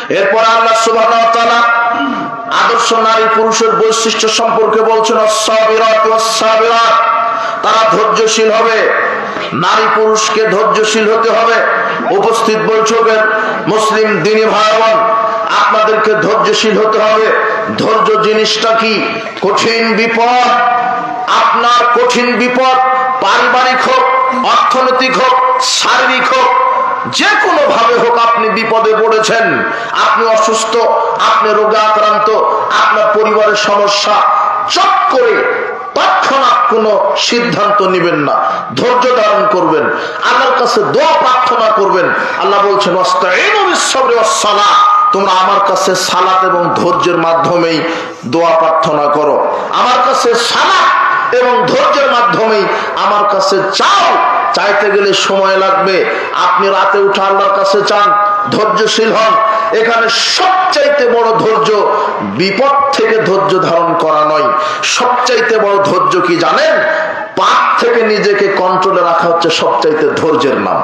এরপর আল্লাহ সুবহানাহু ওয়া তাআলা আদর্শ নারী পুরুষের বৈশিষ্ট্য সম্পর্কে বলছেন, আস-সাবিরাত ওয়াস-সাবিরাত, তারা ধৈর্যশীল হবে। নারী পুরুষকে ধৈর্যশীল হতে হবে। উপস্থিত বৈঠকের মুসলিম দ্বীনি ভাই বোন, আপনাদেরকে ধৈর্যশীল হতে হবে। ধৈর্য জিনিসটা কি? কঠিন বিপদ, আপনার কঠিন বিপদ পারিবারিক হোক, অর্থনৈতিক হোক, শারীরিক হোক, যে কোনো ভাবে হোক আপনি বিপদে পড়েছেন, আপনি অসুস্থ, আপনি রোগে আক্রান্ত, আপনার পরিবারের সমস্যা, চট করে তৎক্ষণাৎ কোনো সিদ্ধান্ত নেবেন না, ধৈর্য ধারণ করবেন, আল্লাহর কাছে দোয়া প্রার্থনা করবেন। আল্লাহ বলছেন, ওয়াস্তাঈনু বিস-সাবরি ওয়াস-সালাহ, তোমরা আমার কাছে সালাত এবং ধৈর্যের মাধ্যমেই দোয়া প্রার্থনা করো। আমার কাছে সালাত এবং ধৈর্যের মাধ্যমেই আমার কাছে চাও। চাইতে গেলে সময় লাগবে। আপনি রাতে উঠে আল্লাহর কাছে চান, ধৈর্যশীল হন। এখানে সবচাইতে বড় ধৈর্য বিপদ থেকে ধৈর্য ধারণ করা নয়। সবচাইতে বড় ধৈর্য কি জানেন? পাপ থেকে নিজেকে কন্ট্রোলে রাখা হচ্ছে সবচাইতে ধৈর্যের নাম।